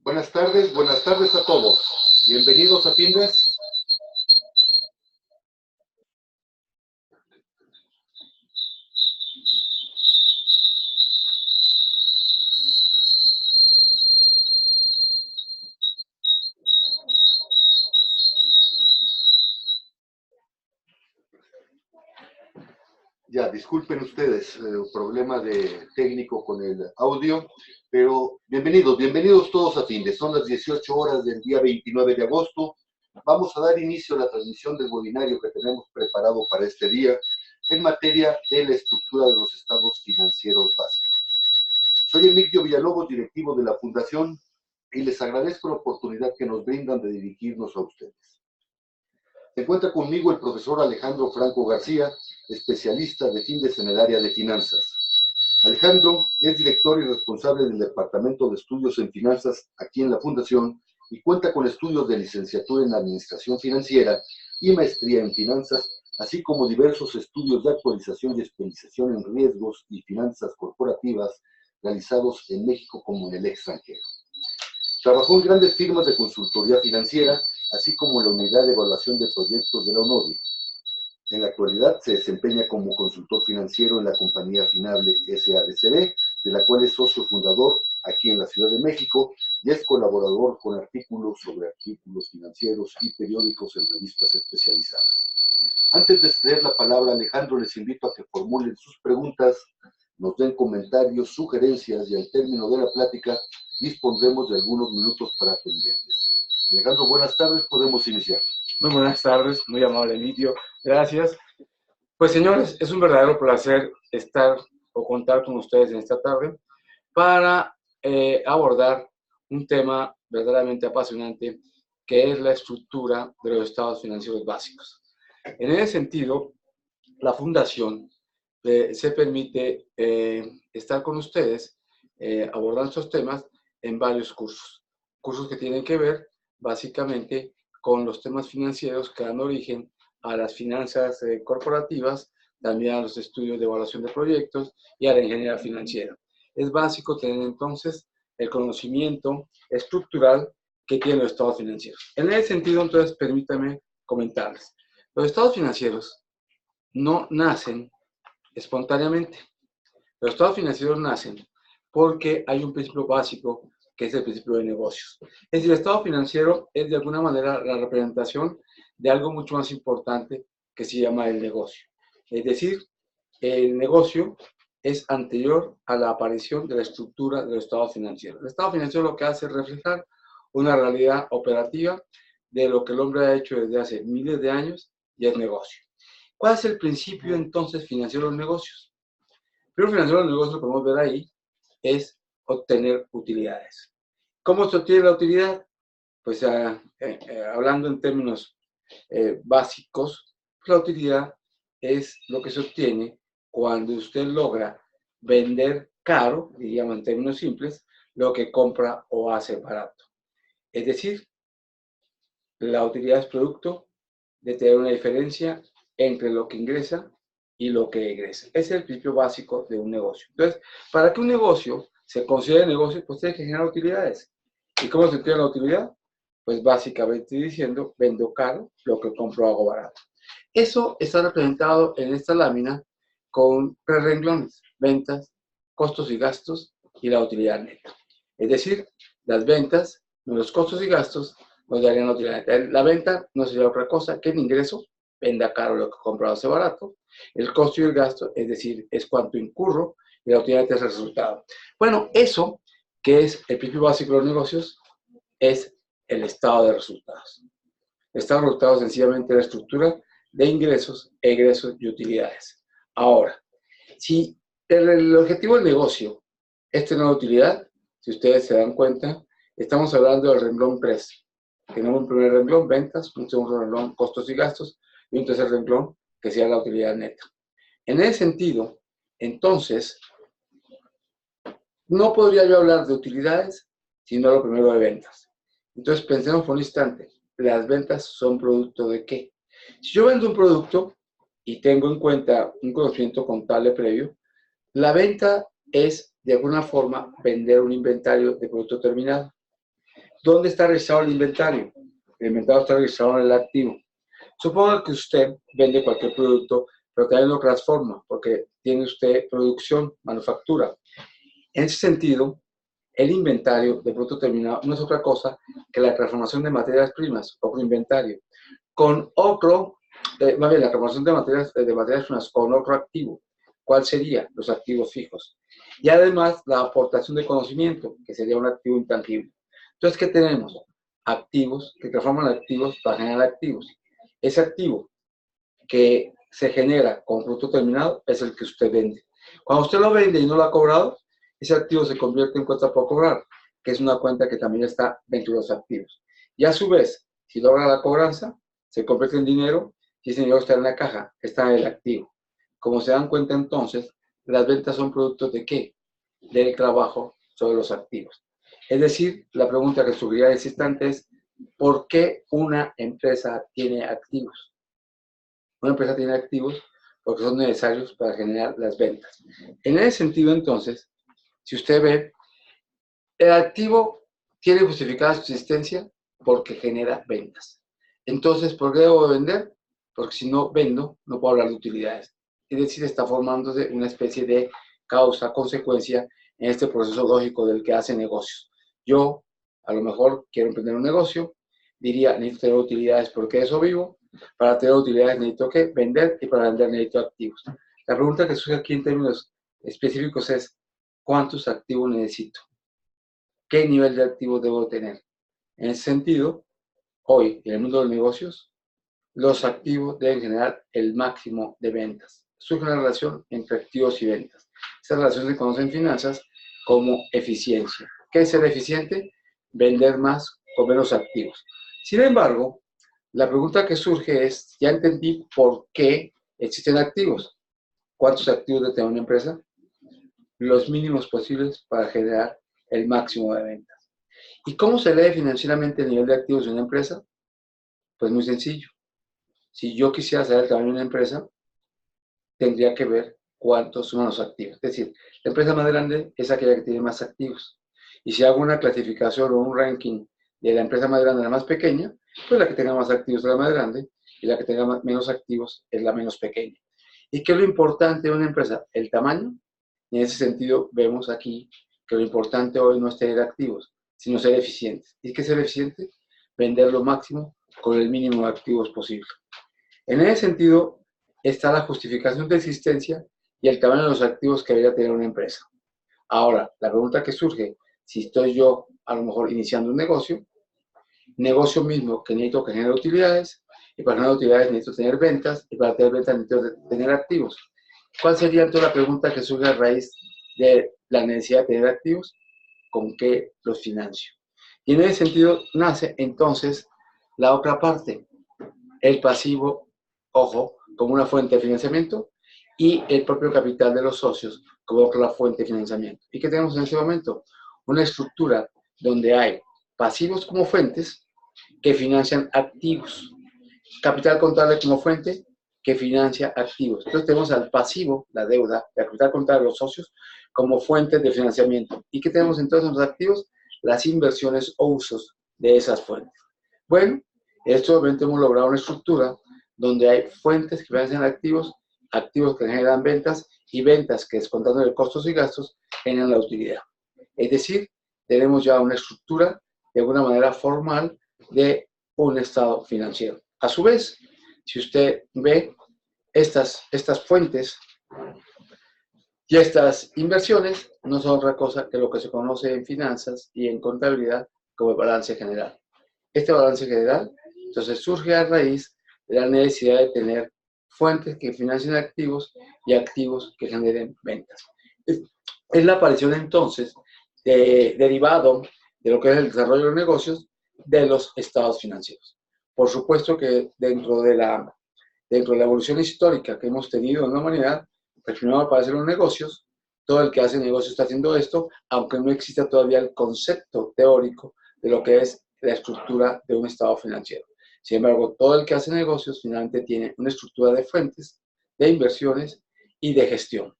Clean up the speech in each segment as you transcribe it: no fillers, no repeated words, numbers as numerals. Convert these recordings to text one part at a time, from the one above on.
Buenas tardes a todos. Bienvenidos a Findes. Ya, disculpen ustedes, problema de técnico con el audio, pero bienvenidos todos a Findes. Son las 18 horas del día 29 de agosto. Vamos a dar inicio a la transmisión del webinario que tenemos preparado para este día en materia de la estructura de los estados financieros básicos. Soy Emilio Villalobos, directivo de la Fundación, y les agradezco la oportunidad que nos brindan de dirigirnos a ustedes. Se encuentra conmigo el profesor Alejandro Franco García, especialista de Findes en el área de finanzas. Alejandro es director y responsable del Departamento de Estudios en Finanzas aquí en la Fundación y cuenta con estudios de licenciatura en Administración Financiera y maestría en Finanzas, así como diversos estudios de actualización y especialización en riesgos y finanzas corporativas realizados en México como en el extranjero. Trabajó en grandes firmas de consultoría financiera, así como en la unidad de evaluación de proyectos de la UNODI. En la actualidad se desempeña como consultor financiero en la compañía Finable SADCB, de la cual es socio fundador aquí en la Ciudad de México y es colaborador con artículos sobre artículos financieros y periódicos en revistas especializadas. Antes de ceder la palabra a Alejandro, les invito a que formulen sus preguntas, nos den comentarios, sugerencias y al término de la plática dispondremos de algunos minutos para atenderles. Alejandro, buenas tardes, podemos iniciar. Muy buenas tardes, muy amable Emilio, gracias. Pues señores, es un verdadero placer estar o contar con ustedes en esta tarde para abordar un tema verdaderamente apasionante que es la estructura de los estados financieros básicos. En ese sentido, la Fundación se permite estar con ustedes abordando estos temas en varios cursos que tienen que ver básicamente con los temas financieros que dan origen a las finanzas corporativas, también a los estudios de evaluación de proyectos y a la ingeniería financiera. Es básico tener entonces el conocimiento estructural que tienen los estados financieros. En ese sentido, entonces, permítanme comentarles. Los estados financieros no nacen espontáneamente. Los estados financieros nacen porque hay un principio básico que es el principio de negocios. Es decir, el estado financiero es de alguna manera la representación de algo mucho más importante que se llama el negocio. Es decir, el negocio es anterior a la aparición de la estructura de los estados financieros. El estado financiero lo que hace es reflejar una realidad operativa de lo que el hombre ha hecho desde hace miles de años y es negocio. ¿Cuál es el principio entonces financiero de los negocios? El principio financiero de los negocios, lo podemos ver ahí, es obtener utilidades. ¿Cómo se obtiene la utilidad? Pues hablando en términos básicos, la utilidad es lo que se obtiene cuando usted logra vender caro, diríamos en términos simples, lo que compra o hace barato. Es decir, la utilidad es producto de tener una diferencia entre lo que ingresa y lo que egresa. Ese es el principio básico de un negocio. Entonces, para que un negocio se considere negocio, pues tiene que generar utilidades. ¿Y cómo se obtiene la utilidad? Pues básicamente diciendo, vendo caro lo que compro hago barato. Eso está representado en esta lámina con 3 renglones: ventas, costos y gastos y la utilidad neta. Es decir, las ventas, los costos y gastos nos darían la utilidad neta. La venta no sería otra cosa que el ingreso, venda caro lo que compro hace barato. El costo y el gasto, es decir, es cuánto incurro, y la utilidad neta es el resultado. Bueno, eso, que es el principio básico de los negocios, es el estado de resultados. El estado de resultados es sencillamente la estructura de ingresos, egresos y utilidades. Ahora, si el objetivo del negocio es tener utilidad, si ustedes se dan cuenta, estamos hablando del renglón 3. Tenemos un primer renglón, ventas, un segundo renglón, costos y gastos, y un tercer renglón, que sea la utilidad neta. En ese sentido, entonces, no podría yo hablar de utilidades, sino lo primero de ventas. Entonces, pensemos por un instante, ¿las ventas son producto de qué? Si yo vendo un producto y tengo en cuenta un conocimiento contable previo, la venta es, de alguna forma, vender un inventario de producto terminado. ¿Dónde está registrado el inventario? El inventario está registrado en el activo. Suponga que usted vende cualquier producto, pero también lo transforma, porque tiene usted producción, manufactura. En ese sentido, el inventario de producto terminado no es otra cosa que la transformación de materias primas, otro inventario, con otro, más bien la transformación de materias primas con otro activo. ¿Cuál sería? Los activos fijos. Y además la aportación de conocimiento, que sería un activo intangible. Entonces, ¿qué tenemos? Activos que transforman activos para generar activos. Ese activo que se genera con producto terminado es el que usted vende. Cuando usted lo vende y no lo ha cobrado, ese activo se convierte en cuenta por cobrar, que es una cuenta que también está dentro de los activos. Y a su vez, si logra la cobranza, se convierte en dinero y ese dinero está en la caja, está en el activo. Como se dan cuenta entonces, las ventas son productos ¿de qué? Del trabajo sobre los activos. Es decir, la pregunta que surgiría en ese instante es, ¿por qué una empresa tiene activos? Una empresa tiene activos porque son necesarios para generar las ventas. En ese sentido, entonces, si usted ve, el activo tiene justificada su existencia porque genera ventas. Entonces, ¿por qué debo vender? Porque si no vendo, no puedo hablar de utilidades. Es decir, está formándose una especie de causa-consecuencia en este proceso lógico del que hace negocios. Yo, a lo mejor, quiero emprender un negocio, diría, necesito tener utilidades porque de eso vivo. Para tener utilidades necesito ¿qué? Vender, y para vender necesito activos. La pregunta que surge aquí en términos específicos es, ¿cuántos activos necesito? ¿Qué nivel de activos debo tener? En ese sentido, hoy, en el mundo de los negocios, los activos deben generar el máximo de ventas. Surge una relación entre activos y ventas. Esa relación se conoce en finanzas como eficiencia. ¿Qué es ser eficiente? Vender más con menos activos. Sin embargo, la pregunta que surge es, ya entendí por qué existen activos. ¿Cuántos activos debe tener una empresa? Los mínimos posibles para generar el máximo de ventas. ¿Y cómo se lee financieramente el nivel de activos de una empresa? Pues muy sencillo. Si yo quisiera saber el tamaño de una empresa, tendría que ver cuántos son los activos. Es decir, la empresa más grande es aquella que tiene más activos. Y si hago una clasificación o un ranking de la empresa más grande a la más pequeña, pues la que tenga más activos es la más grande y la que tenga menos activos es la menos pequeña. ¿Y qué es lo importante de una empresa? El tamaño. Y en ese sentido, vemos aquí que lo importante hoy no es tener activos, sino ser eficientes. ¿Y qué es ser eficiente? Vender lo máximo con el mínimo de activos posible. En ese sentido, está la justificación de existencia y el tamaño de los activos que debería tener una empresa. Ahora, la pregunta que surge, si estoy yo a lo mejor iniciando un negocio mismo que necesito que genere utilidades, y para generar utilidades necesito tener ventas, y para tener ventas necesito tener activos. ¿Cuál sería entonces la pregunta que surge a raíz de la necesidad de tener activos? ¿Con qué los financio? Y en ese sentido nace entonces la otra parte, el pasivo, ojo, como una fuente de financiamiento, y el propio capital de los socios como otra fuente de financiamiento. ¿Y qué tenemos en este momento? Una estructura donde hay pasivos como fuentes que financian activos, capital contable como fuente que financia activos. Entonces tenemos al pasivo, la deuda, el capital contable de los socios como fuentes de financiamiento. ¿Y qué tenemos entonces en los activos? Las inversiones o usos de esas fuentes. Bueno, esto obviamente hemos logrado una estructura donde hay fuentes que financian activos, activos que generan ventas y ventas que, descontando de costos y gastos, generan la utilidad. Es decir, tenemos ya una estructura de alguna manera formal de un estado financiero. A su vez, si usted ve estas fuentes y estas inversiones, no son otra cosa que lo que se conoce en finanzas y en contabilidad como el balance general. Este balance general, entonces, surge a raíz de la necesidad de tener fuentes que financien activos y activos que generen ventas. Es la aparición entonces derivado de lo que es el desarrollo de los negocios de los estados financieros. Por supuesto que dentro de la evolución histórica que hemos tenido en la humanidad, pues primero aparecen los negocios, todo el que hace negocio está haciendo esto, aunque no exista todavía el concepto teórico de lo que es la estructura de un estado financiero. Sin embargo, todo el que hace negocios finalmente tiene una estructura de fuentes, de inversiones y de gestión.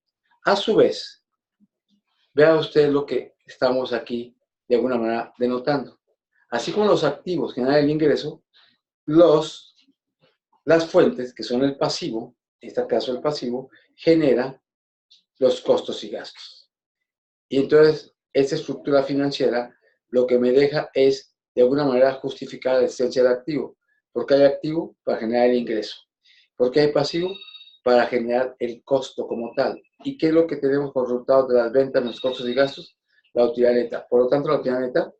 A su vez, vea usted lo que estamos aquí de alguna manera denotando. Así como los activos generan el ingreso, las fuentes, que son el pasivo, en este caso el pasivo, genera los costos y gastos. Y entonces, esta estructura financiera lo que me deja es, de alguna manera, justificar la existencia del activo. ¿Por qué hay activo? Para generar el ingreso. ¿Por qué hay pasivo? Para generar el costo como tal. ¿Y qué es lo que tenemos como resultado de las ventas, los costos y gastos? La utilidad neta. Por lo tanto, la utilidad neta,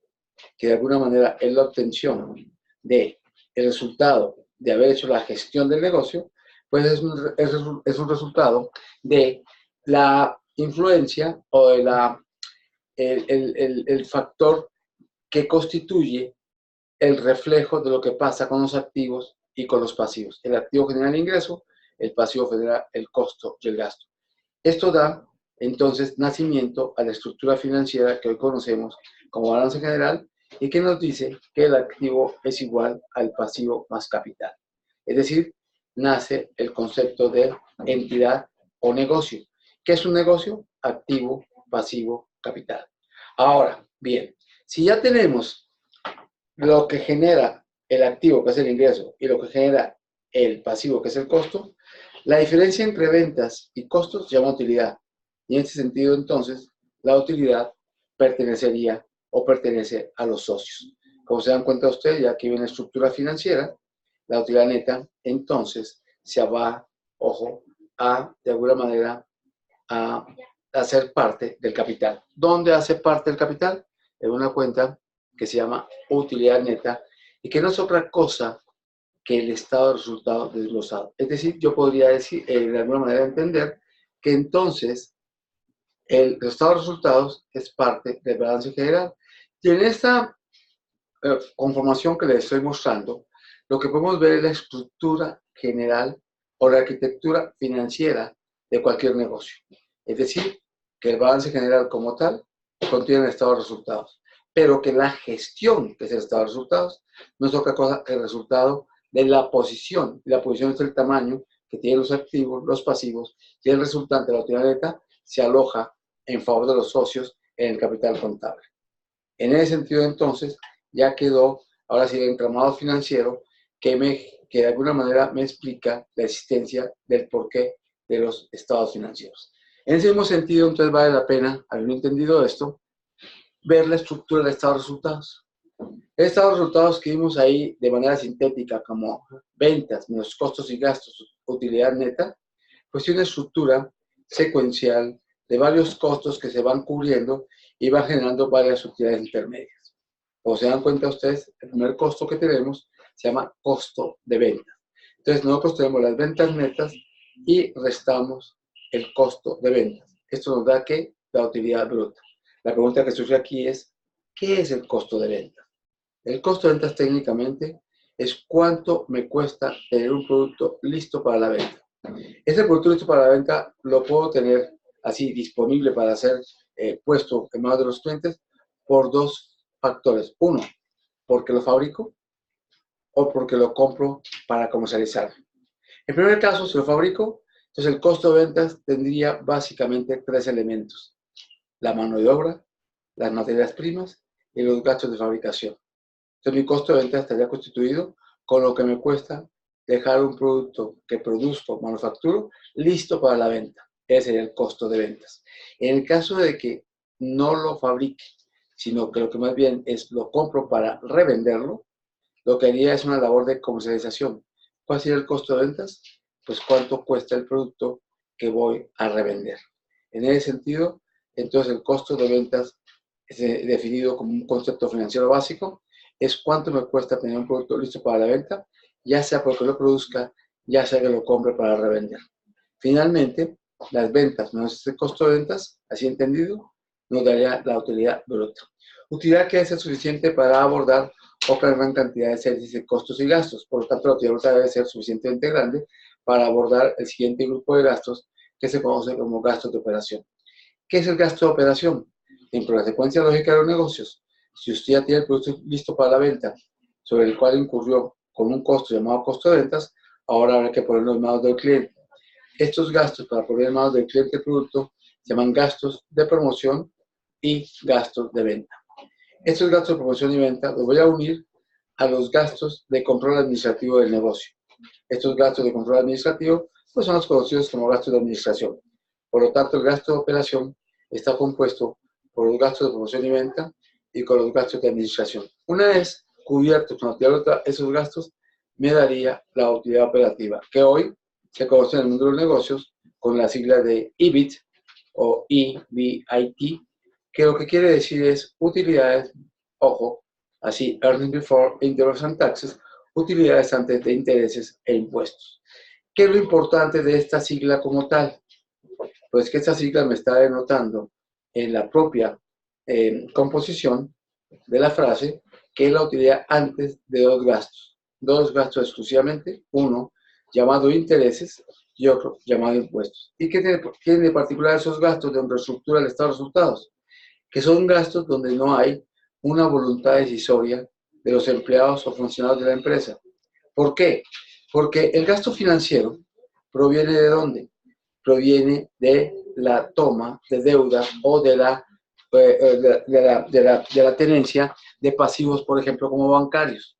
que de alguna manera es la obtención del resultado de haber hecho la gestión del negocio, pues es un resultado de la influencia o de el factor que constituye el reflejo de lo que pasa con los activos y con los pasivos. El activo genera el ingreso, el pasivo genera el costo y el gasto. Esto da entonces nacimiento a la estructura financiera que hoy conocemos como balance general y que nos dice que el activo es igual al pasivo más capital. Es decir, nace el concepto de entidad o negocio. ¿Qué es un negocio? Activo, pasivo, capital. Ahora, bien, si ya tenemos lo que genera el activo, que es el ingreso, y lo que genera el pasivo, que es el costo, la diferencia entre ventas y costos se llama utilidad. Y en ese sentido, entonces, la utilidad pertenecería o pertenece a los socios. Como se dan cuenta ustedes, ya aquí viene la estructura financiera, la utilidad neta, entonces, se va, ojo, de alguna manera, a hacer parte del capital. ¿Dónde hace parte del capital? En una cuenta que se llama utilidad neta y que no es otra cosa que el estado de resultado desglosado. Es decir, yo podría decir, de alguna manera entender que entonces el estado de resultados es parte del balance general. Y en esta conformación que les estoy mostrando, lo que podemos ver es la estructura general o la arquitectura financiera de cualquier negocio. Es decir, que el balance general como tal contiene el estado de resultados, pero que la gestión, que es el estado de resultados, no es otra cosa que el resultado de la posición. La posición es el tamaño que tienen los activos, los pasivos, y el resultante de la utilidad neta se aloja en favor de los socios en el capital contable. En ese sentido, entonces, ya quedó, ahora sí, el entramado financiero que de alguna manera me explica la existencia del porqué de los estados financieros. En ese mismo sentido, entonces vale la pena, habiendo entendido esto, ver la estructura del estado de resultados. El estado de resultados que vimos ahí de manera sintética como ventas menos costos y gastos, utilidad neta, pues tiene una estructura secuencial de varios costos que se van cubriendo y van generando varias utilidades intermedias. Como se dan cuenta ustedes, el primer costo que tenemos se llama costo de venta. Entonces nosotros tenemos las ventas netas y restamos el costo de ventas. Esto nos da ¿qué? La utilidad bruta. La pregunta que surge aquí es, ¿qué es el costo de venta? El costo de ventas técnicamente es cuánto me cuesta tener un producto listo para la venta. Ese producto listo para la venta lo puedo tener así disponible para ser puesto en manos de los clientes por dos factores. Uno, porque lo fabrico o porque lo compro para comercializar. En primer caso, si lo fabrico, entonces el costo de ventas tendría básicamente tres elementos: la mano de obra, las materias primas y los gastos de fabricación. Entonces mi costo de venta estaría constituido con lo que me cuesta dejar un producto que produzco, manufacturo, listo para la venta. Ese sería el costo de ventas. En el caso de que no lo fabrique, sino que lo que más bien es lo compro para revenderlo, lo que haría es una labor de comercialización. ¿Cuál sería el costo de ventas? Pues cuánto cuesta el producto que voy a revender. En ese sentido, entonces el costo de ventas es definido como un concepto financiero básico, es cuánto me cuesta tener un producto listo para la venta, ya sea porque lo produzca, ya sea que lo compre para revender. Finalmente, las ventas menos este costo de ventas, así entendido, nos daría la utilidad bruta. Utilidad que debe ser suficiente para abordar otra gran cantidad de servicios de costos y gastos. Por lo tanto, la utilidad bruta debe ser suficientemente grande para abordar el siguiente grupo de gastos que se conoce como gastos de operación. ¿Qué es el gasto de operación? Dentro de la secuencia lógica de los negocios, si usted ya tiene el producto listo para la venta, sobre el cual incurrió con un costo llamado costo de ventas, ahora habrá que ponerlo en manos del cliente. Estos gastos para poner en manos del cliente el producto se llaman gastos de promoción y gastos de venta. Estos gastos de promoción y venta los voy a unir a los gastos de control administrativo del negocio. Estos gastos de control administrativo pues son los conocidos como gastos de administración. Por lo tanto, el gasto de operación está compuesto por los gastos de promoción y venta y con los gastos de administración. Una vez cubiertos con esos gastos, me daría la utilidad operativa, que hoy se conoce en el mundo de los negocios con la sigla de EBIT o EBIT, que lo que quiere decir es utilidades, ojo, así, Earnings Before Interest and Taxes, utilidades antes de intereses e impuestos. ¿Qué es lo importante de esta sigla como tal? Pues que esta sigla me está denotando en la propia composición de la frase que es la utilidad antes de dos gastos exclusivamente, uno llamado intereses y otro llamado impuestos. ¿Y qué tiene de particular esos gastos de reestructura del estado de resultados? Que son gastos donde no hay una voluntad decisoria de los empleados o funcionarios de la empresa. ¿Por qué? Porque el gasto financiero proviene ¿de dónde? Proviene de la toma de deuda o de la tenencia de pasivos, por ejemplo, como bancarios.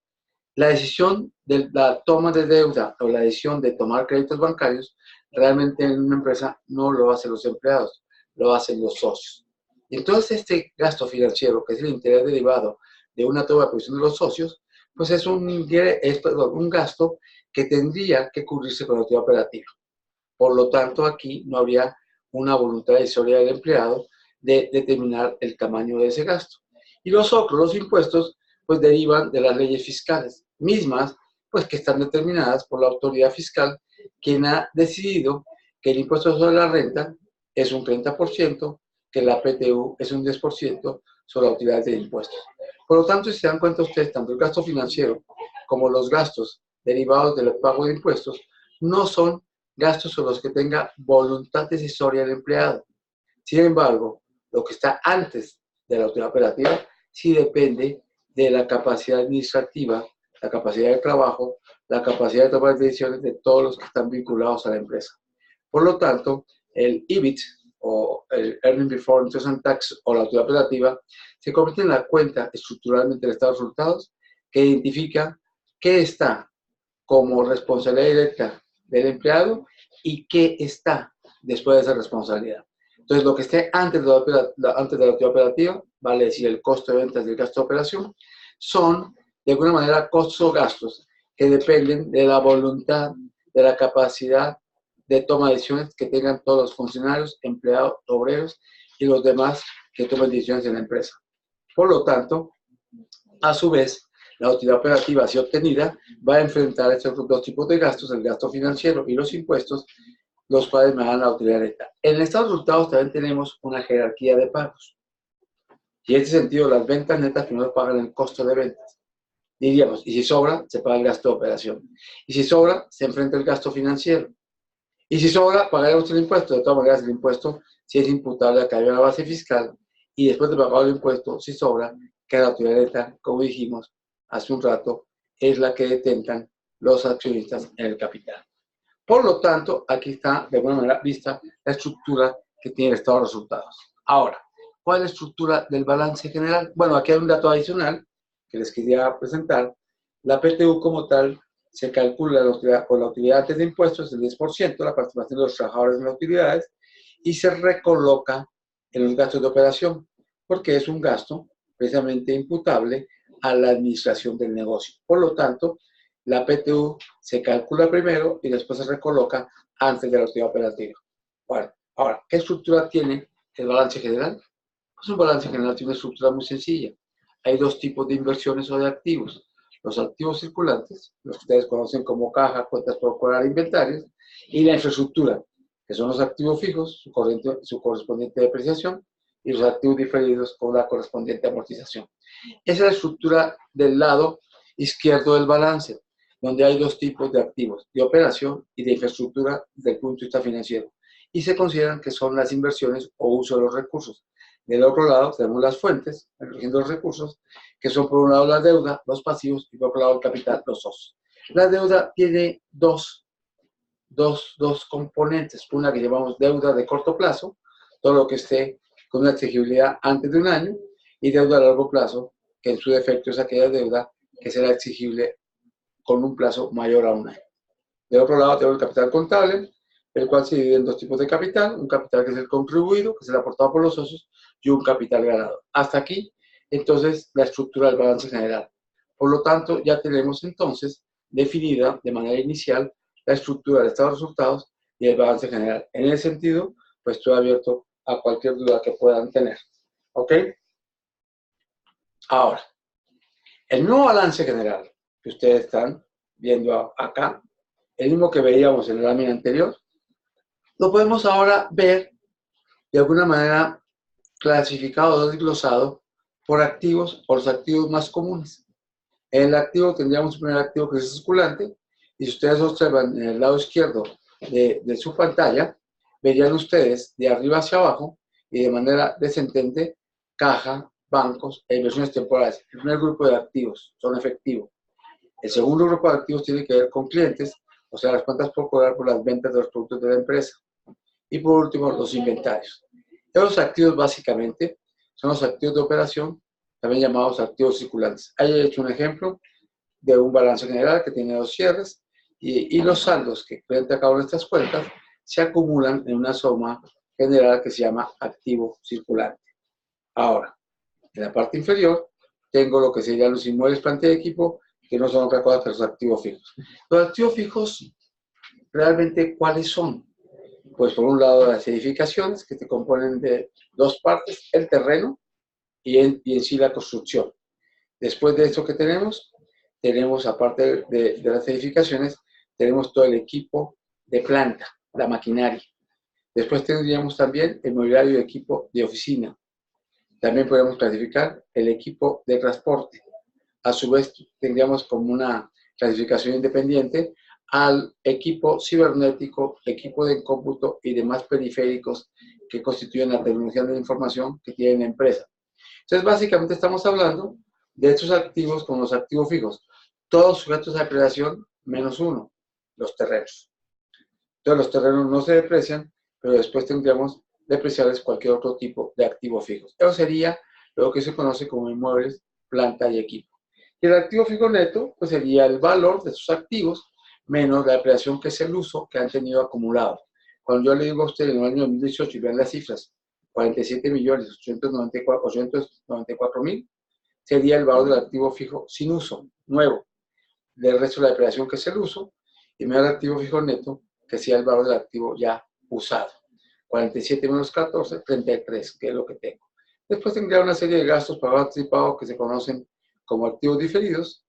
La decisión de la toma de deuda o la decisión de tomar créditos bancarios realmente en una empresa no lo hacen los empleados, lo hacen los socios. Y entonces este gasto financiero, que es el interés derivado de una toma de posición de los socios, pues es un gasto que tendría que cubrirse con la utilidad operativa. Por lo tanto, aquí no habría una voluntad decisoria del empleado de determinar el tamaño de ese gasto. Y los otros, los impuestos, pues derivan de las leyes fiscales, mismas, pues que están determinadas por la autoridad fiscal, quien ha decidido que el impuesto sobre la renta es un 30%, que la PTU es un 10% sobre la utilidad de impuestos. Por lo tanto, si se dan cuenta ustedes, tanto el gasto financiero como los gastos derivados del pago de impuestos no son gastos sobre los que tenga voluntad decisoria el empleado. Sin embargo, lo que está antes de la utilidad operativa sí depende de la capacidad administrativa, la capacidad de trabajo, la capacidad de tomar decisiones de todos los que están vinculados a la empresa. Por lo tanto, el EBIT o el Earnings Before Interest and Taxes o la utilidad operativa se convierte en la cuenta estructuralmente del estado de resultados que identifica qué está como responsabilidad directa del empleado y qué está después de esa responsabilidad. Entonces, lo que esté antes de la utilidad operativa, vale decir el costo de ventas del gasto de operación, son de alguna manera costos o gastos que dependen de la voluntad, de la capacidad de toma de decisiones que tengan todos los funcionarios, empleados, obreros y los demás que tomen decisiones en la empresa. Por lo tanto, a su vez, la utilidad operativa así obtenida va a enfrentar estos dos tipos de gastos, el gasto financiero y los impuestos, los cuales me dan la utilidad neta. En el estado de resultados también tenemos una jerarquía de pagos. Y en este sentido, las ventas netas primero pagan el costo de ventas. Diríamos, y si sobra, se paga el gasto de operación. Y si sobra, se enfrenta el gasto financiero. Y si sobra, pagaremos el impuesto. De todas maneras, el impuesto, si es imputable a la base fiscal, y después de pagar el impuesto, si sobra, queda la utilidad neta, como dijimos hace un rato, es la que detentan los accionistas en el capital. Por lo tanto, aquí está de alguna manera vista la estructura que tiene el estado de resultados. Ahora, ¿cuál es la estructura del balance general? Bueno, aquí hay un dato adicional que les quería presentar. La PTU como tal se calcula con la utilidad antes de impuestos, el 10%, la participación de los trabajadores en las utilidades, y se recoloca en los gastos de operación, porque es un gasto precisamente imputable a la administración del negocio. Por lo tanto, la PTU se calcula primero y después se recoloca antes de la utilidad operativa. Bueno, ahora, ¿qué estructura tiene el balance general? Pues un balance general tiene una estructura muy sencilla. Hay dos tipos de inversiones o de activos. Los activos circulantes, los que ustedes conocen como caja, cuentas por cobrar, inventarios, y la infraestructura, que son los activos fijos, su correspondiente depreciación, y los activos diferidos con la correspondiente amortización. Esa es la estructura del lado izquierdo del balance, donde hay dos tipos de activos, de operación y de infraestructura desde el punto de vista financiero, y se consideran que son las inversiones o uso de los recursos. Del otro lado tenemos las fuentes, el origen de los recursos, que son por un lado la deuda, los pasivos, y por otro lado el capital, los socios. La deuda tiene dos componentes, una que llamamos deuda de corto plazo, todo lo que esté con una exigibilidad antes de un año, y deuda a largo plazo, que en su defecto es aquella deuda que será exigible con un plazo mayor a un año. De otro lado tengo el capital contable, el cual se divide en dos tipos de capital, un capital que es el contribuido, que es el aportado por los socios, y un capital ganado. Hasta aquí, entonces, la estructura del balance general. Por lo tanto, ya tenemos entonces definida de manera inicial la estructura del estado de resultados y el balance general. En ese sentido, pues estoy abierto a cualquier duda que puedan tener. ¿Ok? Ahora, el nuevo balance general que ustedes están viendo acá, el mismo que veíamos en la lámina anterior, lo podemos ahora ver de alguna manera clasificado o desglosado por activos o los activos más comunes. En el activo tendríamos un primer activo que es circulante, y si ustedes observan en el lado izquierdo de su pantalla, verían ustedes de arriba hacia abajo y de manera descendente caja, bancos e inversiones temporales. El primer grupo de activos son efectivos. El segundo grupo de activos tiene que ver con clientes, o sea, las cuentas por cobrar por las ventas de los productos de la empresa. Y por último, los inventarios. Los activos básicamente son los activos de operación, también llamados activos circulantes. Ahí he hecho un ejemplo de un balance general que tiene dos cierres y los saldos que frente a cada una de estas cuentas se acumulan en una suma general que se llama activo circulante. Ahora, en la parte inferior tengo lo que serían los inmuebles, planta de equipo, que no son otra cosa que los activos fijos. Los activos fijos, realmente, ¿cuáles son? Pues por un lado las edificaciones, que se componen de dos partes, el terreno y en sí la construcción. Después de esto que tenemos aparte de las edificaciones, tenemos todo el equipo de planta, la maquinaria. Después tendríamos también el mobiliario y equipo de oficina. También podemos clasificar el equipo de transporte. A su vez, tendríamos como una clasificación independiente al equipo cibernético, equipo de cómputo y demás periféricos que constituyen la tecnología de la información que tiene la empresa. Entonces, básicamente estamos hablando de estos activos con los activos fijos, todos sujetos a depreciación menos uno, los terrenos. Entonces, los terrenos no se deprecian, pero después tendríamos depreciables cualquier otro tipo de activos fijos. Eso sería lo que se conoce como inmuebles, planta y equipo. Y el activo fijo neto, pues sería el valor de sus activos menos la depreciación, que es el uso que han tenido acumulado. Cuando yo le digo a usted en el año 2018 y vean las cifras, 47.894.000, sería el valor del activo fijo sin uso, nuevo, del resto de la depreciación, que es el uso, y menos el activo fijo neto, que sería el valor del activo ya usado. 47 menos 14, 33, que es lo que tengo. Después tendría una serie de gastos pagados anticipados que se conocen como activos diferidos,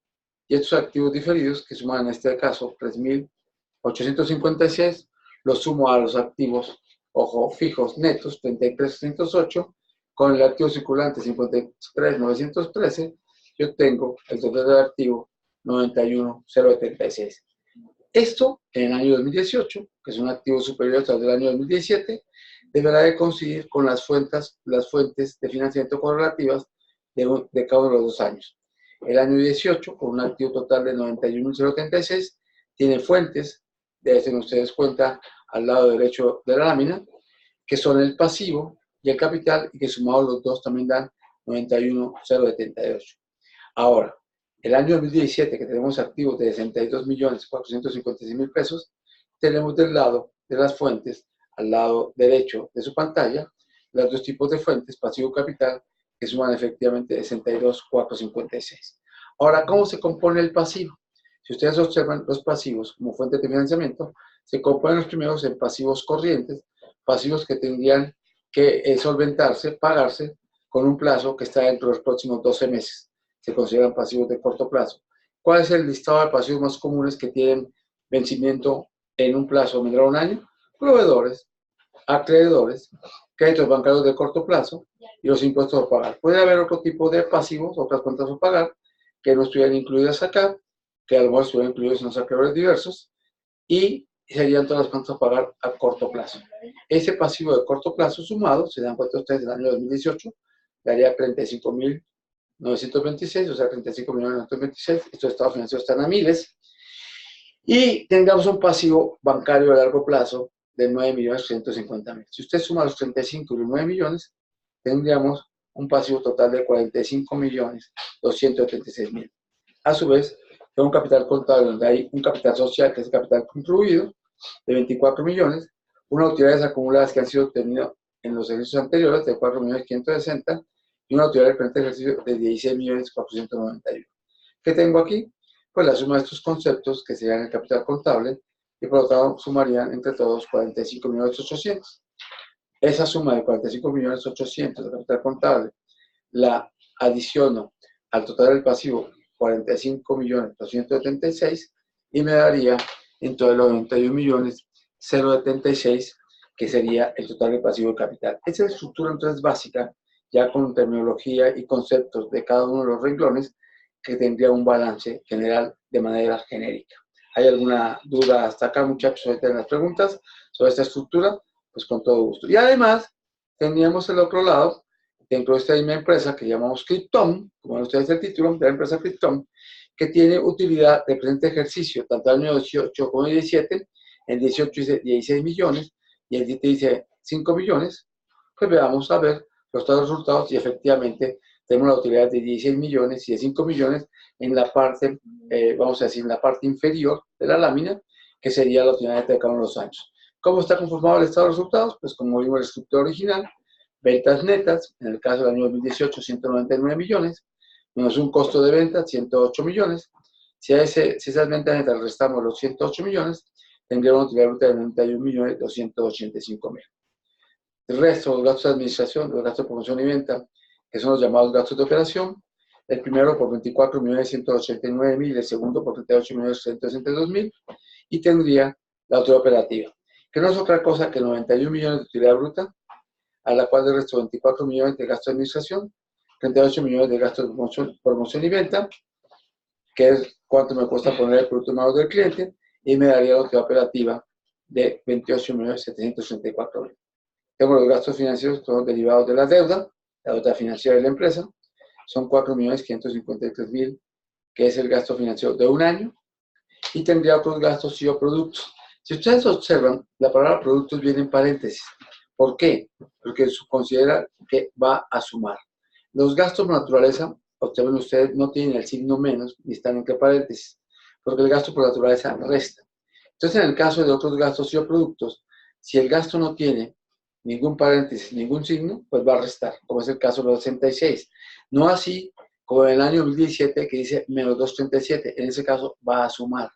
y estos activos diferidos, que suman en este caso 3.856, los sumo a los activos, ojo, fijos netos, 33.308, con el activo circulante 53.913, yo tengo el total del activo 91.076. Esto en el año 2018, que es un activo superior al del año 2017, deberá de coincidir con las fuentes de financiamiento correlativas de cada uno de los 2 años. El año 18, con un activo total de 91.036, tiene fuentes, deben ustedes cuenta al lado derecho de la lámina, que son el pasivo y el capital, y que sumados los dos también dan 91.078. Ahora, el año 2017, que tenemos activos de 62.456.000 pesos, tenemos del lado de las fuentes, al lado derecho de su pantalla, los dos tipos de fuentes, pasivo y capital, que suman efectivamente 62.456. Ahora, ¿cómo se compone el pasivo? Si ustedes observan los pasivos como fuente de financiamiento, se componen los primeros en pasivos corrientes, pasivos que tendrían que solventarse, pagarse con un plazo que está dentro de los próximos 12 meses. Se consideran pasivos de corto plazo. ¿Cuál es el listado de pasivos más comunes que tienen vencimiento en un plazo menor a un año? Proveedores, acreedores, créditos bancarios de corto plazo y los impuestos a pagar. Puede haber otro tipo de pasivos, otras cuentas a pagar, que no estuvieran incluidas acá, que a lo mejor estuvieran incluidos en los acreedores diversos, y serían todas las cuentas a pagar a corto plazo. Ese pasivo de corto plazo sumado, se dan cuenta ustedes, del año 2018, daría 35.926, o sea, 35.926, estos estados financieros están a miles, y tengamos un pasivo bancario a largo plazo de 9.150.000. Si usted suma los 35 y los 9 millones, tendríamos un pasivo total de 45.276.000. A su vez, tengo un capital contable donde hay un capital social, que es el capital contribuido, de 24 millones, unas utilidades acumuladas que han sido obtenidas en los ejercicios anteriores de 4.560.000 y una utilidad del presente ejercicio de 16.491.000. ¿Qué tengo aquí? Pues la suma de estos conceptos que serían el capital contable y por lo tanto sumarían entre todos 45.800.000. Esa suma de 45.800.000 de capital contable la adiciono al total del pasivo 45.276.000 y me daría en todos los 91.076.000, que sería el total del pasivo de capital. Esa es la estructura entonces básica, ya con terminología y conceptos de cada uno de los renglones, que tendría un balance general de manera genérica. ¿Hay alguna duda hasta acá, muchachos? Ahorita en las preguntas sobre esta estructura, pues con todo gusto. Y además, teníamos el otro lado, dentro de esta misma empresa que llamamos Krypton, como ven ustedes el título de la empresa Krypton, que tiene utilidad de presente ejercicio, tanto el año 18 como el 17, el 18 dice 16 millones y el 17 dice 5 millones, pues veamos a ver los resultados y efectivamente tenemos la utilidad de 16 millones y de 5 millones en la parte, vamos a decir, en la parte inferior de la lámina, que sería la utilidad de cada uno de los años. ¿Cómo está conformado el estado de resultados? Pues como vimos en la estructura original, ventas netas, en el caso del año 2018, 199 millones, menos un costo de ventas, 108 millones. Si esas ventas netas restamos los 108 millones, tendríamos una utilidad bruta de 91.285.000. El resto, los gastos de administración, los gastos de promoción y venta, que son los llamados gastos de operación, el primero por 24.189.000, el segundo por 38.662.000, y tendría la utilidad operativa, que no es otra cosa que 91 millones de utilidad bruta, a la cual le resto 24 millones de gastos de administración, 38 millones de gastos de promoción y venta, que es cuánto me cuesta poner el producto en manos del cliente, y me daría la utilidad operativa de 28.764.000. Tengo los gastos financieros, todos derivados de la deuda financiera de la empresa, son 4.553.000, que es el gasto financiero de un año, y tendría otros gastos y o productos. Si ustedes observan, la palabra productos viene en paréntesis. ¿Por qué? Porque considera que va a sumar. Los gastos por naturaleza, observen ustedes, no tienen el signo menos ni están entre paréntesis, porque el gasto por naturaleza resta. Entonces, en el caso de otros gastos y o productos, si el gasto no tiene ningún paréntesis, ningún signo, pues va a restar, como es el caso de los 66. No así como en el año 2017 que dice menos 237, en ese caso va a sumar.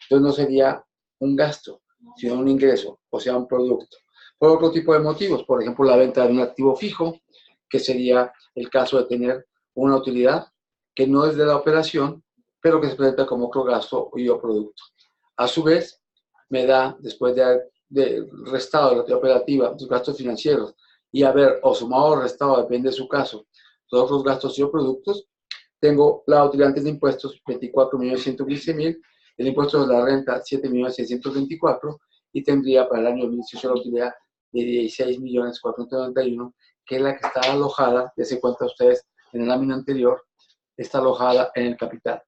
Entonces no sería un gasto, sino un ingreso, o sea, un producto. Por otro tipo de motivos, por ejemplo, la venta de un activo fijo, que sería el caso de tener una utilidad que no es de la operación, pero que se presenta como otro gasto y o producto. A su vez, me da, después de haber restado de la utilidad operativa, los gastos financieros, y haber o sumado o restado, depende de su caso, todos los gastos y o productos, tengo la utilidad antes de impuestos, 24.115.000, el impuesto de la renta, 7.624.000, y tendría para el año 2018 la utilidad de 16.491.000, que es la que está alojada, ya se cuenta ustedes en el lámina anterior, está alojada en el capital.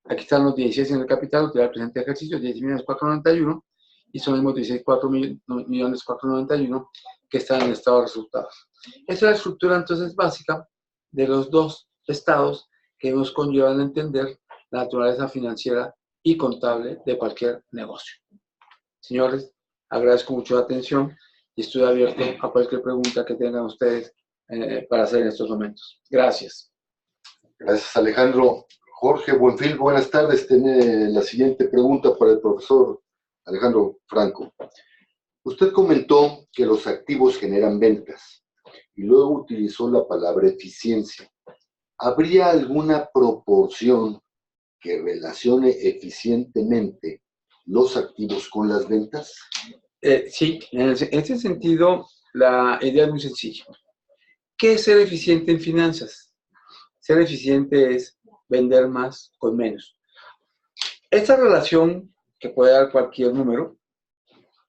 Aquí están los 16 en el capital, utilidad del presente ejercicio, 10.491.000, y son los mismos 16.491.000 que están en el estado de resultados. Esa es la estructura entonces básica de los dos estados que nos conllevan a entender la naturaleza financiera y contable de cualquier negocio. Señores, agradezco mucho la atención y estoy abierto a cualquier pregunta que tengan ustedes para hacer en estos momentos. Gracias. Gracias, Alejandro. Jorge Buenfil, buenas tardes. Tiene la siguiente pregunta para el profesor Alejandro Franco. Usted comentó que los activos generan ventas y luego utilizó la palabra eficiencia. ¿Habría alguna proporción que relacione eficientemente los activos con las ventas? Sí, en ese sentido, la idea es muy sencilla. ¿Qué es ser eficiente en finanzas? Ser eficiente es vender más con menos. Esta relación, que puede dar cualquier número,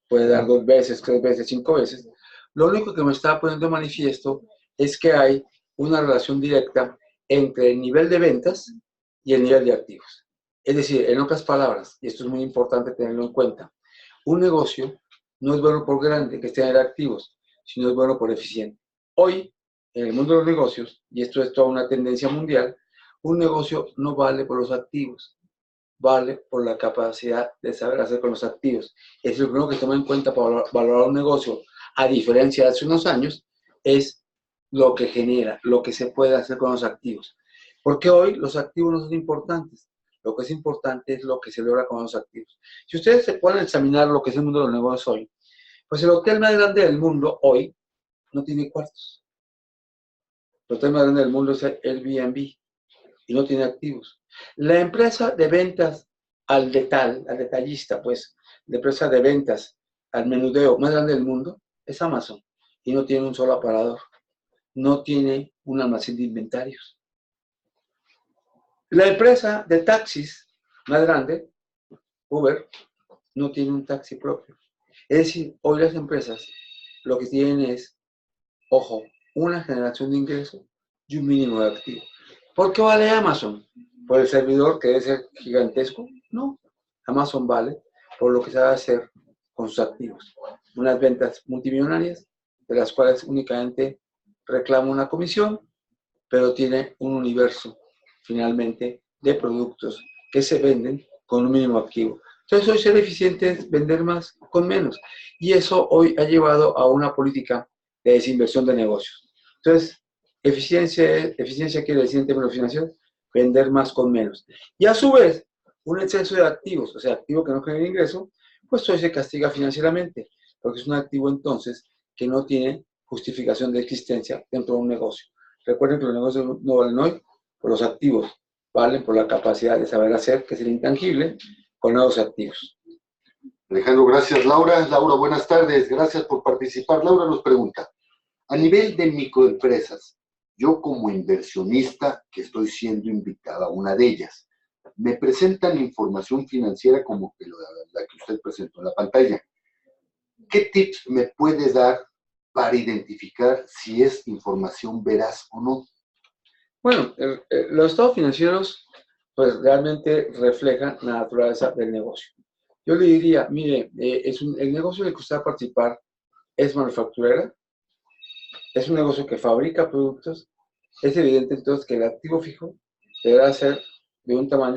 puede dar 2 veces, 3 veces, 5 veces, lo único que me está poniendo de manifiesto es que hay una relación directa entre el nivel de ventas y el nivel de activos. Es decir, en otras palabras, y esto es muy importante tenerlo en cuenta, un negocio no es bueno por grande que esté en activos, sino es bueno por eficiente. Hoy, en el mundo de los negocios, y esto es toda una tendencia mundial, un negocio no vale por los activos, vale por la capacidad de saber hacer con los activos. Es lo primero que toma en cuenta para valorar un negocio, a diferencia de hace unos años, es lo que genera, lo que se puede hacer con los activos. Porque hoy los activos no son importantes. Lo que es importante es lo que se logra con los activos. Si ustedes se ponen a examinar lo que es el mundo de los negocios hoy, pues el hotel más grande del mundo hoy no tiene cuartos. El hotel más grande del mundo es el Airbnb y no tiene activos. La empresa de ventas al detallista, pues, la empresa de ventas al menudeo más grande del mundo es Amazon y no tiene un solo aparador, no tiene un almacén de inventarios. La empresa de taxis más grande, Uber, no tiene un taxi propio. Es decir, hoy las empresas lo que tienen es, ojo, una generación de ingresos y un mínimo de activos. ¿Por qué vale Amazon? ¿Por el servidor que debe ser gigantesco? No. Amazon vale por lo que se va a hacer con sus activos. Unas ventas multimillonarias, de las cuales únicamente reclama una comisión, pero tiene un universo, finalmente, de productos que se venden con un mínimo activo. Entonces, hoy ser eficiente es vender más con menos. Y eso hoy ha llevado a una política de desinversión de negocios. Entonces, eficiencia quiere decir en términos financieros, vender más con menos. Y a su vez, un exceso de activos, o sea, activo que no genera ingreso, pues hoy se castiga financieramente, porque es un activo entonces que no tiene justificación de existencia dentro de un negocio. Recuerden que los negocios no valen hoy por los activos, valen por la capacidad de saber hacer, que es el intangible, con nuevos activos. Alejandro, gracias. Laura, buenas tardes. Gracias por participar. Laura nos pregunta, a nivel de microempresas, yo como inversionista que estoy siendo invitada a una de ellas, me presentan información financiera como que la que usted presentó en la pantalla. ¿Qué tips me puede dar para identificar si es información veraz o no? Bueno, los estados financieros pues realmente reflejan la naturaleza del negocio. Yo le diría, mire, el negocio en el que usted va a participar es manufacturera, es un negocio que fabrica productos, es evidente entonces que el activo fijo deberá ser de un tamaño,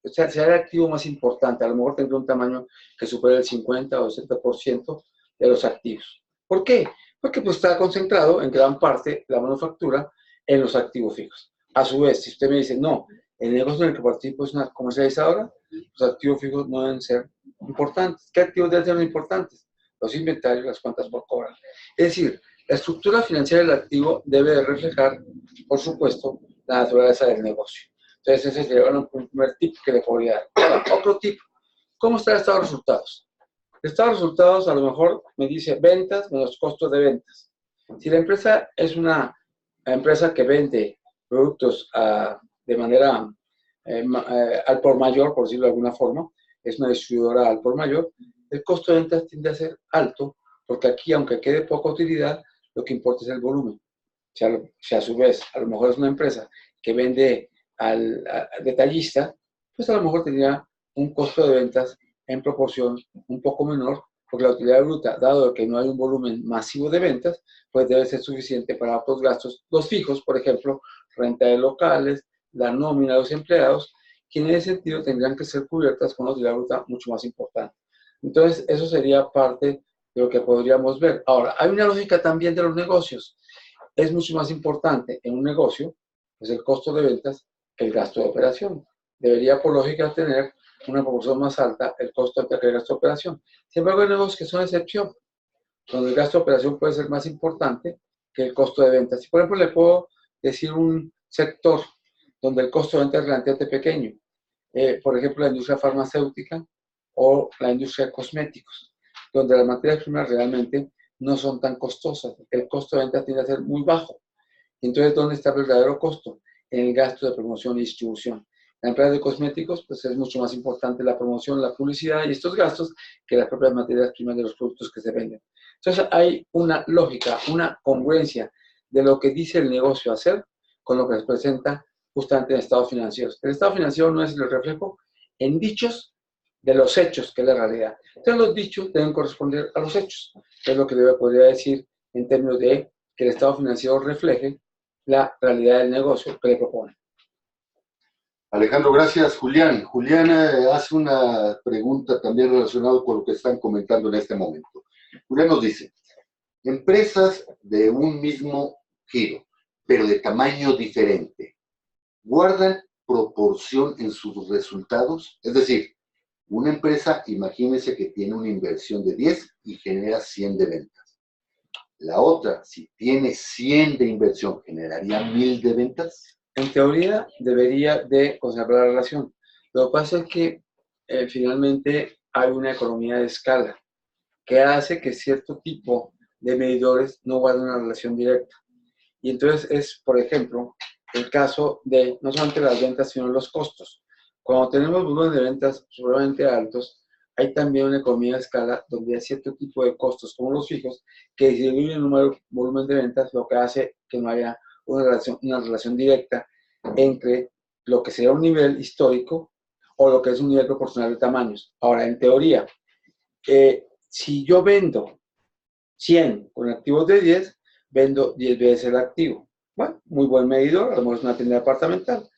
o sea, será el activo más importante, a lo mejor tendrá un tamaño que supere el 50 o 60% de los activos. ¿Por qué? Porque pues está concentrado en gran parte la manufactura en los activos fijos. A su vez, si usted me dice, no, el negocio en el que participo es una comercializadora, los activos fijos no deben ser importantes. ¿Qué activos deben ser importantes? Los inventarios, las cuentas por cobrar. Es decir, la estructura financiera del activo debe de reflejar, por supuesto, la naturaleza del negocio. Entonces, ese sería un primer tip que le podría dar. Ahora, otro tip, ¿cómo está el estado de resultados? El estado de resultados a lo mejor me dice ventas menos costos de ventas. Si la empresa es una empresa que vende productos de manera al por mayor, por decirlo de alguna forma, es una distribuidora al por mayor, el costo de ventas tiende a ser alto, porque aquí, aunque quede poca utilidad, lo que importa es el volumen. Si a su vez, a lo mejor es una empresa que vende al detallista, pues a lo mejor tendría un costo de ventas en proporción un poco menor, porque la utilidad bruta, dado que no hay un volumen masivo de ventas, pues debe ser suficiente para otros gastos, los fijos, por ejemplo, renta de locales, la nómina de los empleados, que en ese sentido tendrían que ser cubiertas con una utilidad bruta mucho más importante. Entonces, eso sería parte de lo que podríamos ver. Ahora, hay una lógica también de los negocios. Es mucho más importante en un negocio, pues el costo de ventas, que el gasto de operación. Debería, por lógica, tener una proporción más alta el costo de que el gasto de operación. Sin embargo, hay negocios que son excepción, donde el gasto de operación puede ser más importante que el costo de ventas. Y, por ejemplo, le puedo decir un sector donde el costo de ventas es relativamente pequeño. Por ejemplo, la industria farmacéutica o la industria de cosméticos, donde las materias primas realmente no son tan costosas. El costo de venta tiende a ser muy bajo. Entonces, ¿dónde está el verdadero costo? En el gasto de promoción y distribución. La empresa de cosméticos, pues es mucho más importante la promoción, la publicidad y estos gastos que las propias materias primas de los productos que se venden. Entonces, hay una lógica, una congruencia de lo que dice el negocio hacer con lo que se presenta justamente en estados financieros. El estado financiero no es el reflejo en dichos de los hechos, que es la realidad. Entonces, los dichos deben corresponder a los hechos, que es lo que podría decir en términos de que el estado financiero refleje la realidad del negocio que le proponen. Alejandro, gracias. Julián hace una pregunta también relacionada con lo que están comentando en este momento. Julián nos dice, empresas de un mismo giro, pero de tamaño diferente, ¿guardan proporción en sus resultados? Es decir, una empresa, imagínense que tiene una inversión de 10 y genera 100 de ventas. La otra, si tiene 100 de inversión, ¿generaría 1000 de ventas? En teoría debería de conservar la relación. Lo que pasa es que finalmente hay una economía de escala que hace que cierto tipo de medidores no guarden una relación directa. Y entonces es, por ejemplo, el caso de no solamente las ventas, sino los costos. Cuando tenemos volumen de ventas sumamente altos, hay también una economía de escala donde hay cierto tipo de costos, como los fijos, que disminuyen el número de volumen de ventas, lo que hace que no haya una relación directa entre lo que sería un nivel histórico o lo que es un nivel proporcional de tamaños. Ahora, en teoría, si yo vendo 100 con activos de 10, vendo 10 veces el activo. Bueno, muy buen medidor, a lo mejor es una tienda departamental.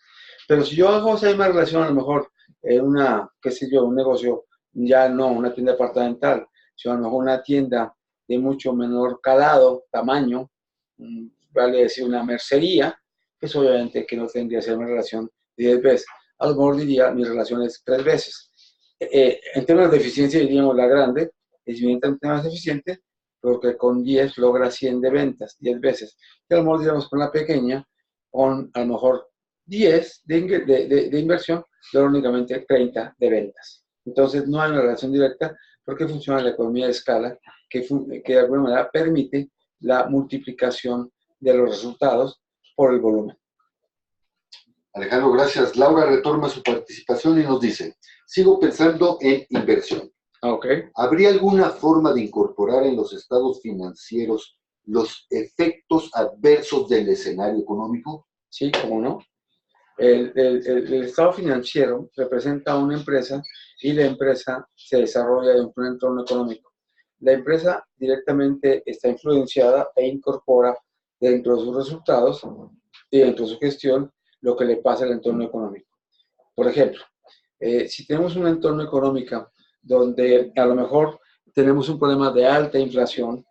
Pero si yo hago esa misma relación, a lo mejor en una, qué sé yo, un negocio, ya no una tienda departamental, sino a lo mejor una tienda de mucho menor calado, tamaño, vale decir una mercería, pues obviamente que no tendría que ser una relación de 10 veces. A lo mejor diría, mi relación es 3 veces. En términos de eficiencia, diríamos la grande, es evidentemente más eficiente, porque con 10 logra 100 de ventas, 10 veces. Y a lo mejor, digamos, con la pequeña, con a lo mejor 10 de inversión, logra únicamente 30 de ventas. Entonces, no hay una relación directa porque funciona la economía de escala que de alguna manera permite la multiplicación de los resultados por el volumen. Alejandro, gracias. Laura retoma su participación y nos dice, sigo pensando en inversión. Okay. ¿Habría alguna forma de incorporar en los estados financieros los efectos adversos del escenario económico? Sí, cómo no. El estado financiero representa a una empresa y la empresa se desarrolla dentro de un entorno económico. La empresa directamente está influenciada e incorpora dentro de sus resultados y dentro de su gestión lo que le pasa al entorno económico. Por ejemplo, si tenemos un entorno económico donde a lo mejor tenemos un problema de alta inflación,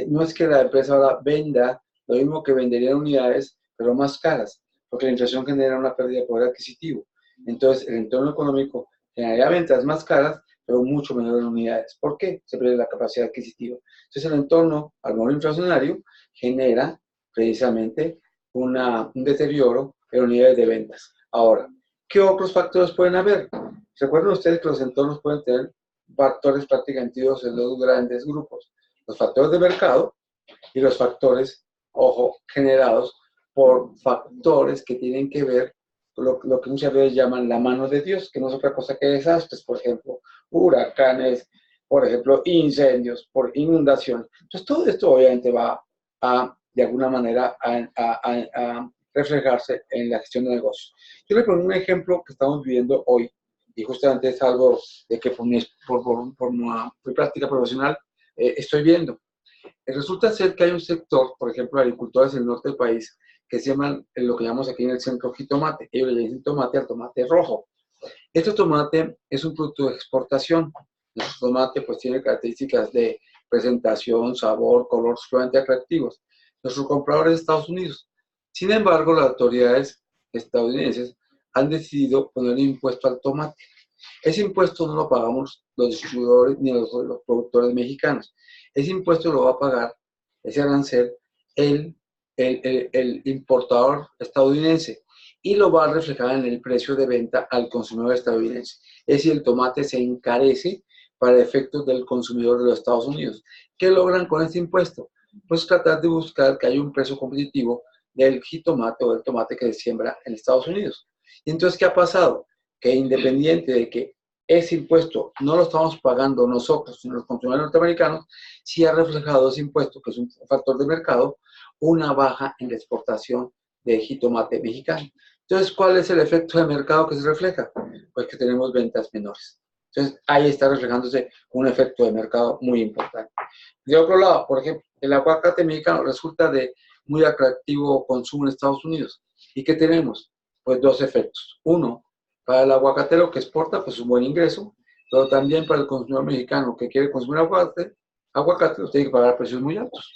no es que la empresa ahora venda lo mismo que vendería en unidades, pero más caras, porque la inflación genera una pérdida de poder adquisitivo. Entonces, el entorno económico generaría ventas más caras, pero mucho menor en unidades. ¿Por qué? Se pierde la capacidad adquisitiva. Entonces, el entorno, al modo inflacionario, genera precisamente un deterioro en unidades de ventas. Ahora, ¿qué otros factores pueden haber? Recuerden ustedes que los entornos pueden tener factores prácticamente dos en dos grandes grupos. Los factores de mercado y los factores, ojo, generados por factores que tienen que ver con lo que muchas veces llaman la mano de Dios, que no es otra cosa que desastres, por ejemplo, huracanes, por ejemplo, incendios, por inundación. Entonces, todo esto obviamente va a, de alguna manera, a reflejarse en la gestión de negocios. Yo le pongo un ejemplo que estamos viviendo hoy, y justamente es algo de que por mi práctica profesional estoy viendo. Resulta ser que hay un sector, por ejemplo, agricultores en el norte del país, que se llaman lo que llamamos aquí en el centro jitomate. Ellos le dicen tomate al tomate rojo. Este tomate es un producto de exportación. Nuestro tomate pues tiene características de presentación, sabor, color sumamente atractivos. Nuestros compradores de Estados Unidos. Sin embargo, las autoridades estadounidenses han decidido poner impuesto al tomate. Ese impuesto no lo pagamos los distribuidores ni los productores mexicanos. Ese impuesto lo va a pagar, ese arancel, el importador estadounidense y lo va a reflejar en el precio de venta al consumidor estadounidense. Es decir, el tomate se encarece para efectos del consumidor de los Estados Unidos. ¿Qué logran con este impuesto? Pues tratar de buscar que haya un precio competitivo del jitomate o del tomate que se siembra en Estados Unidos. Y entonces, ¿qué ha pasado? Que independiente de que ese impuesto no lo estamos pagando nosotros, sino los consumidores norteamericanos, sí ha reflejado ese impuesto, que es un factor de mercado, una baja en la exportación de jitomate mexicano. Entonces, ¿cuál es el efecto de mercado que se refleja? Pues que tenemos ventas menores. Entonces, ahí está reflejándose un efecto de mercado muy importante. De otro lado, por ejemplo, el aguacate mexicano resulta de muy atractivo consumo en Estados Unidos. ¿Y qué tenemos? Pues dos efectos. Uno, para el aguacatero que exporta, pues un buen ingreso, pero también para el consumidor mexicano que quiere consumir aguacate los tiene que pagar precios muy altos.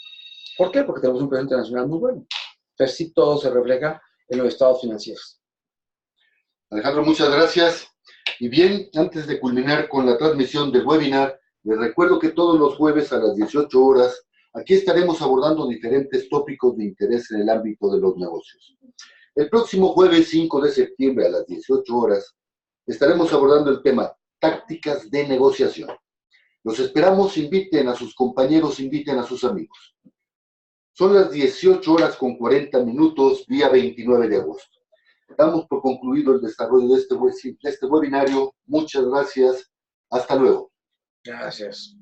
¿Por qué? Porque tenemos un precio internacional muy bueno. Entonces, sí, todo se refleja en los estados financieros. Alejandro, muchas gracias. Y bien, antes de culminar con la transmisión del webinar, les recuerdo que todos los jueves a las 18 horas, aquí estaremos abordando diferentes tópicos de interés en el ámbito de los negocios. El próximo jueves 5 de septiembre a las 18 horas, estaremos abordando el tema tácticas de negociación. Los esperamos, inviten a sus compañeros, inviten a sus amigos. Son las 18 horas con 40 minutos, día 29 de agosto. Damos por concluido el desarrollo de este webinario. Muchas gracias. Hasta luego. Gracias.